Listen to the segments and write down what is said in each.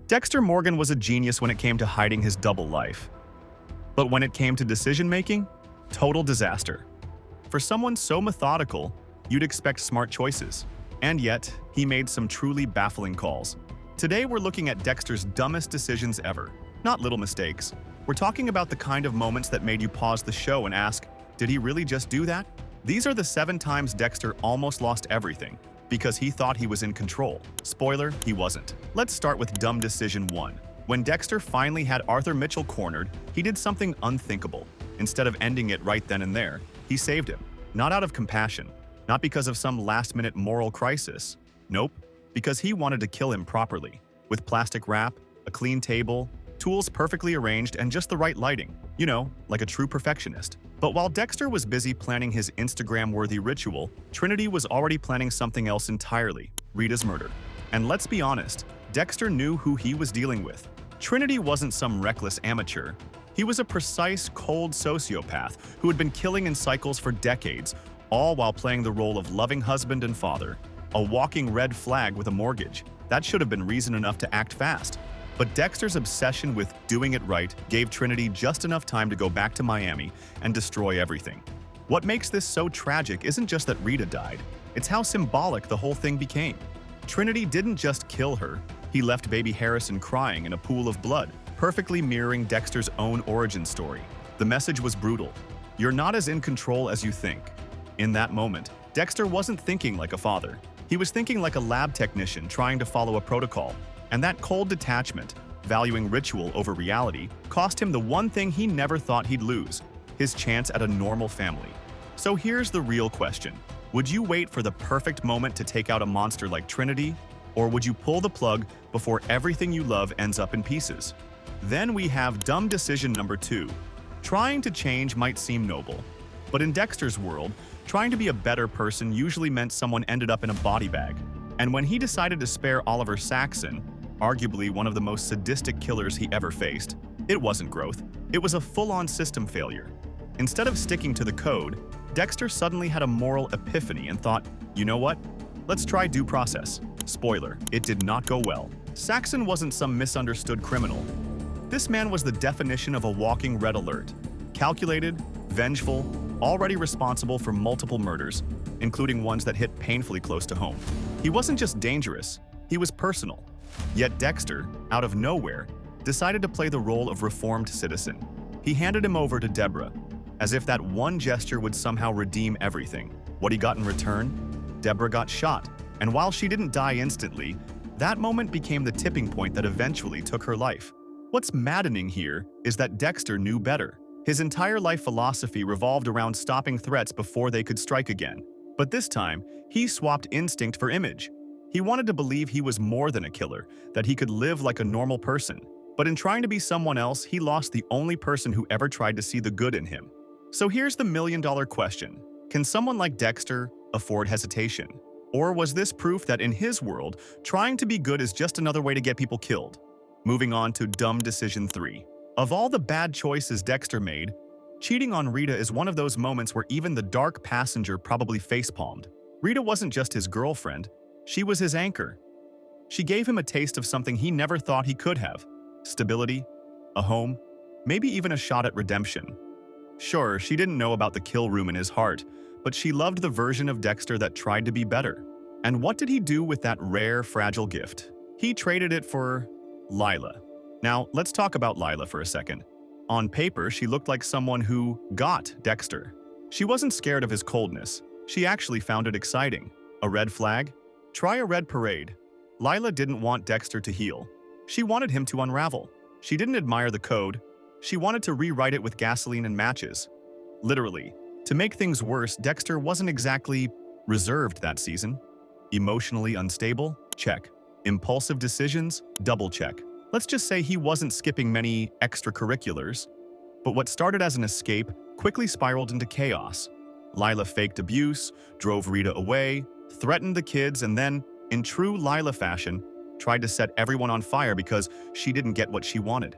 Dexter Morgan was a genius when it came to hiding his double life. But when it came to decision-making, total disaster. For someone so methodical, you'd expect smart choices. And yet, he made some truly baffling calls. Today we're looking at Dexter's dumbest decisions ever. Not little mistakes. We're talking about the kind of moments that made you pause the show and ask, did he really just do that? These are the 7 times Dexter almost lost everything because he thought he was in control. Spoiler, he wasn't. Let's start with dumb decision 1. When Dexter finally had Arthur Mitchell cornered, he did something unthinkable. Instead of ending it right then and there, he saved him. Not out of compassion, not because of some last-minute moral crisis. Nope, because he wanted to kill him properly, with plastic wrap, a clean table, tools perfectly arranged, and just the right lighting. You know, like a true perfectionist. But while Dexter was busy planning his Instagram-worthy ritual, Trinity was already planning something else entirely, Rita's murder. And let's be honest, Dexter knew who he was dealing with. Trinity wasn't some reckless amateur. He was a precise, cold sociopath who had been killing in cycles for decades, all while playing the role of loving husband and father. A walking red flag with a mortgage. That should have been reason enough to act fast. But Dexter's obsession with doing it right gave Trinity just enough time to go back to Miami and destroy everything. What makes this so tragic isn't just that Rita died, it's how symbolic the whole thing became. Trinity didn't just kill her, he left baby Harrison crying in a pool of blood, perfectly mirroring Dexter's own origin story. The message was brutal. You're not as in control as you think. In that moment, Dexter wasn't thinking like a father. He was thinking like a lab technician trying to follow a protocol. And that cold detachment, valuing ritual over reality, cost him the one thing he never thought he'd lose, his chance at a normal family. So here's the real question. Would you wait for the perfect moment to take out a monster like Trinity? Or would you pull the plug before everything you love ends up in pieces? Then we have dumb decision number 2. Trying to change might seem noble. But in Dexter's world, trying to be a better person usually meant someone ended up in a body bag. And when he decided to spare Oliver Saxon, arguably one of the most sadistic killers he ever faced, it wasn't growth. It was a full-on system failure. Instead of sticking to the code, Dexter suddenly had a moral epiphany and thought, you know what? Let's try due process. Spoiler, it did not go well. Saxon wasn't some misunderstood criminal. This man was the definition of a walking red alert. Calculated, vengeful, already responsible for multiple murders, including ones that hit painfully close to home. He wasn't just dangerous, he was personal. Yet Dexter, out of nowhere, decided to play the role of reformed citizen. He handed him over to Deborah, as if that one gesture would somehow redeem everything. What he got in return? Deborah got shot, and while she didn't die instantly, that moment became the tipping point that eventually took her life. What's maddening here is that Dexter knew better. His entire life philosophy revolved around stopping threats before they could strike again. But this time, he swapped instinct for image. He wanted to believe he was more than a killer, that he could live like a normal person. But in trying to be someone else, he lost the only person who ever tried to see the good in him. So here's the million-dollar question. Can someone like Dexter afford hesitation? Or was this proof that in his world, trying to be good is just another way to get people killed? Moving on to dumb decision 3. Of all the bad choices Dexter made, cheating on Rita is one of those moments where even the dark passenger probably facepalmed. Rita wasn't just his girlfriend, she was his anchor. She gave him a taste of something he never thought he could have. Stability, a home, maybe even a shot at redemption. Sure, she didn't know about the kill room in his heart, but she loved the version of Dexter that tried to be better. And what did he do with that rare, fragile gift? He traded it for Lila. Now, let's talk about Lila for a second. On paper, she looked like someone who got Dexter. She wasn't scared of his coldness. She actually found it exciting. A red flag? Try a red parade. Lila didn't want Dexter to heal. She wanted him to unravel. She didn't admire the code. She wanted to rewrite it with gasoline and matches. Literally. To make things worse, Dexter wasn't exactly reserved that season. Emotionally unstable? Check. Impulsive decisions? Double check. Let's just say he wasn't skipping many extracurriculars. But what started as an escape quickly spiraled into chaos. Lila faked abuse, drove Rita away, threatened the kids, and then, in true Lila fashion, tried to set everyone on fire because she didn't get what she wanted.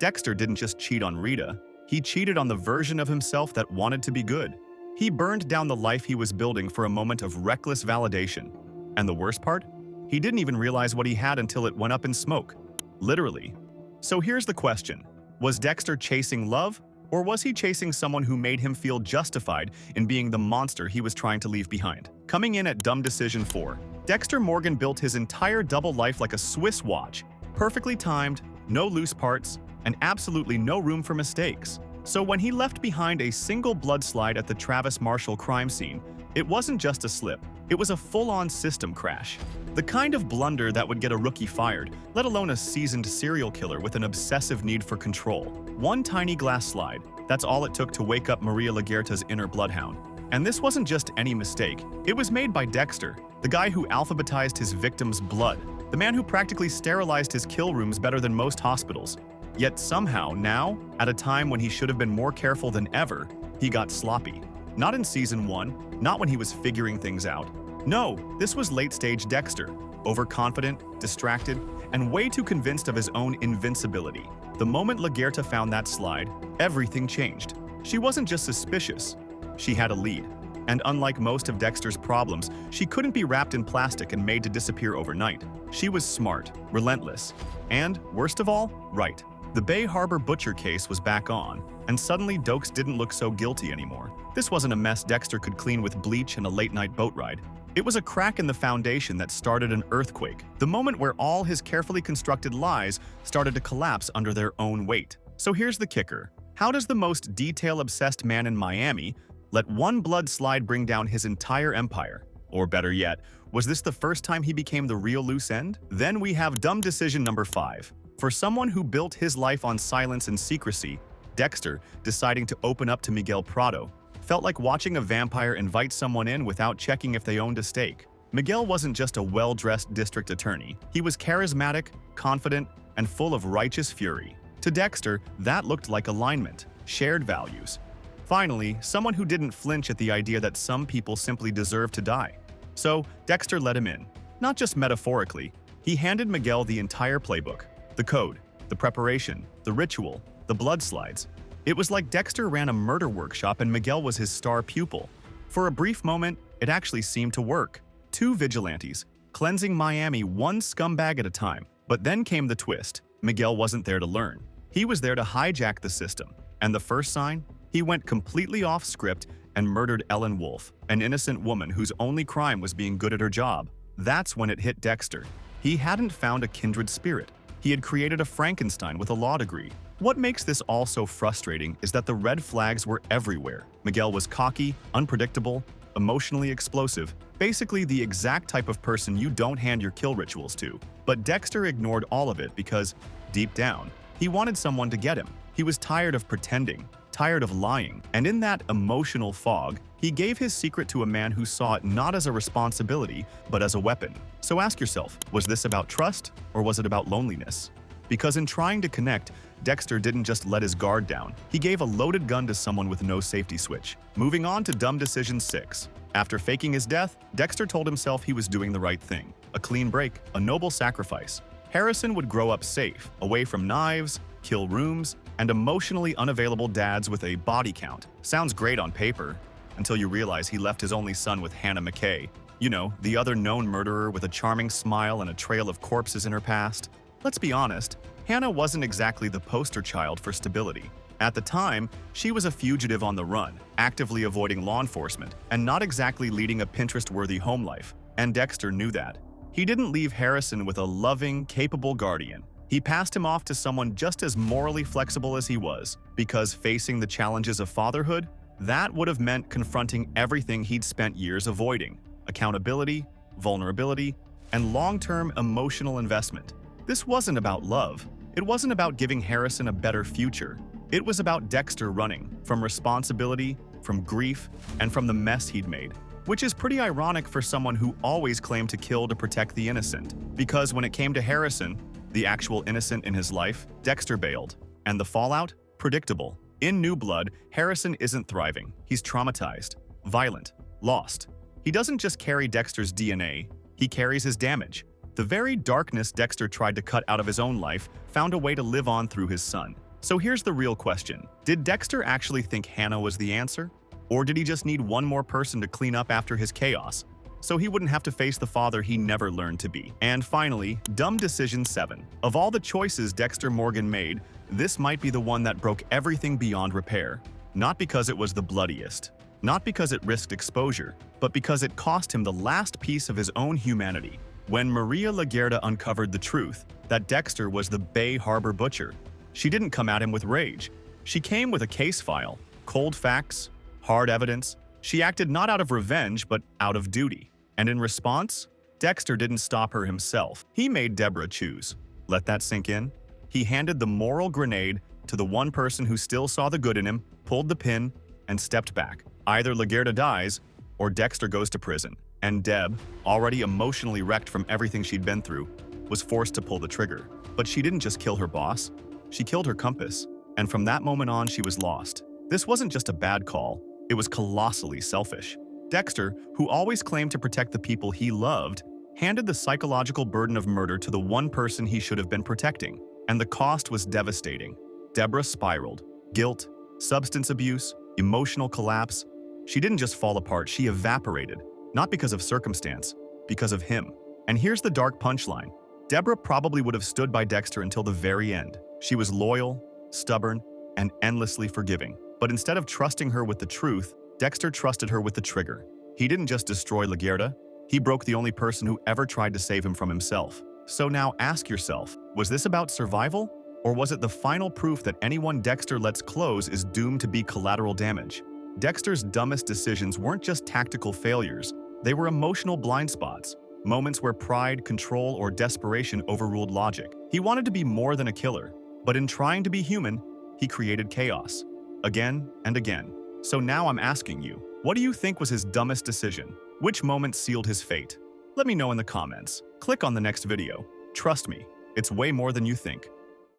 Dexter didn't just cheat on Rita, he cheated on the version of himself that wanted to be good. He burned down the life he was building for a moment of reckless validation. And the worst part? He didn't even realize what he had until it went up in smoke. Literally. So here's the question. Was Dexter chasing love, or was he chasing someone who made him feel justified in being the monster he was trying to leave behind? Coming in at Dumb Decision 4, Dexter Morgan built his entire double life like a Swiss watch, perfectly timed, no loose parts, and absolutely no room for mistakes. So when he left behind a single blood slide at the Travis Marshall crime scene, it wasn't just a slip, it was a full-on system crash. The kind of blunder that would get a rookie fired, let alone a seasoned serial killer with an obsessive need for control. One tiny glass slide, that's all it took to wake up Maria Laguerta's inner bloodhound. And this wasn't just any mistake, it was made by Dexter, the guy who alphabetized his victims' blood, the man who practically sterilized his kill rooms better than most hospitals. Yet somehow, now, at a time when he should have been more careful than ever, he got sloppy. Not in Season 1, not when he was figuring things out. No, this was late-stage Dexter, overconfident, distracted, and way too convinced of his own invincibility. The moment Laguerta found that slide, everything changed. She wasn't just suspicious, she had a lead. And unlike most of Dexter's problems, she couldn't be wrapped in plastic and made to disappear overnight. She was smart, relentless, and, worst of all, right. The Bay Harbor butcher case was back on, and suddenly Dokes didn't look so guilty anymore. This wasn't a mess Dexter could clean with bleach and a late-night boat ride. It was a crack in the foundation that started an earthquake, the moment where all his carefully constructed lies started to collapse under their own weight. So here's the kicker. How does the most detail-obsessed man in Miami let one blood slide bring down his entire empire? Or better yet, was this the first time he became the real loose end? Then we have dumb decision number 5. For someone who built his life on silence and secrecy, Dexter deciding to open up to Miguel Prado felt like watching a vampire invite someone in without checking if they owned a stake. Miguel wasn't just a well-dressed district attorney. He was charismatic, confident, and full of righteous fury. To Dexter, that looked like alignment, shared values. Finally, someone who didn't flinch at the idea that some people simply deserve to die. So, Dexter let him in. Not just metaphorically, he handed Miguel the entire playbook. The code, the preparation, the ritual, the blood slides. It was like Dexter ran a murder workshop and Miguel was his star pupil. For a brief moment, it actually seemed to work. 2 vigilantes, cleansing Miami one scumbag at a time. But then came the twist. Miguel wasn't there to learn. He was there to hijack the system. And the first sign? He went completely off script and murdered Ellen Wolf, an innocent woman whose only crime was being good at her job. That's when it hit Dexter. He hadn't found a kindred spirit. He had created a Frankenstein with a law degree. What makes this all so frustrating is that the red flags were everywhere. Miguel was cocky, unpredictable, emotionally explosive, basically the exact type of person you don't hand your kill rituals to. But Dexter ignored all of it because, deep down, he wanted someone to get him. He was tired of pretending, tired of lying, and in that emotional fog, he gave his secret to a man who saw it not as a responsibility, but as a weapon. So ask yourself, was this about trust, or was it about loneliness? Because in trying to connect, Dexter didn't just let his guard down. He gave a loaded gun to someone with no safety switch. Moving on to dumb decision 6. After faking his death, Dexter told himself he was doing the right thing. A clean break, a noble sacrifice. Harrison would grow up safe, away from knives, kill rooms, and emotionally unavailable dads with a body count. Sounds great on paper, until you realize he left his only son with Hannah McKay. You know, the other known murderer with a charming smile and a trail of corpses in her past. Let's be honest, Hannah wasn't exactly the poster child for stability. At the time, she was a fugitive on the run, actively avoiding law enforcement, and not exactly leading a Pinterest-worthy home life. And Dexter knew that. He didn't leave Harrison with a loving, capable guardian. He passed him off to someone just as morally flexible as he was, because facing the challenges of fatherhood, that would have meant confronting everything he'd spent years avoiding: accountability, vulnerability, and long-term emotional investment. This wasn't about love. It wasn't about giving Harrison a better future. It was about Dexter running from responsibility, from grief, and from the mess he'd made. Which is pretty ironic for someone who always claimed to kill to protect the innocent. Because when it came to Harrison, the actual innocent in his life, Dexter bailed. And the fallout? Predictable. In New Blood, Harrison isn't thriving. He's traumatized, violent, lost. He doesn't just carry Dexter's DNA, he carries his damage. The very darkness Dexter tried to cut out of his own life found a way to live on through his son. So here's the real question. Did Dexter actually think Hannah was the answer? Or did he just need one more person to clean up after his chaos? so he wouldn't have to face the father he never learned to be. And finally, dumb decision 7. Of all the choices Dexter Morgan made, this might be the one that broke everything beyond repair. Not because it was the bloodiest, not because it risked exposure, but because it cost him the last piece of his own humanity. When Maria Laguerta uncovered the truth that Dexter was the Bay Harbor butcher, she didn't come at him with rage. She came with a case file, cold facts, hard evidence. She acted not out of revenge, but out of duty. And in response, Dexter didn't stop her himself. He made Deborah choose. Let that sink in. He handed the moral grenade to the one person who still saw the good in him, pulled the pin, and stepped back. Either Laguerta dies, or Dexter goes to prison. And Deb, already emotionally wrecked from everything she'd been through, was forced to pull the trigger. But she didn't just kill her boss, she killed her compass. And from that moment on, she was lost. This wasn't just a bad call, it was colossally selfish. Dexter, who always claimed to protect the people he loved, handed the psychological burden of murder to the one person he should have been protecting. And the cost was devastating. Deborah spiraled. Guilt, substance abuse, emotional collapse. She didn't just fall apart, she evaporated. Not because of circumstance, because of him. And here's the dark punchline. Deborah probably would have stood by Dexter until the very end. She was loyal, stubborn, and endlessly forgiving. But instead of trusting her with the truth, Dexter trusted her with the trigger. He didn't just destroy Laguerta, he broke the only person who ever tried to save him from himself. So now ask yourself, was this about survival? Or was it the final proof that anyone Dexter lets close is doomed to be collateral damage? Dexter's dumbest decisions weren't just tactical failures, they were emotional blind spots, moments where pride, control, or desperation overruled logic. He wanted to be more than a killer, but in trying to be human, he created chaos. Again and again. So now I'm asking you, what do you think was his dumbest decision? Which moment sealed his fate? Let me know in the comments. Click on the next video. Trust me, it's way more than you think.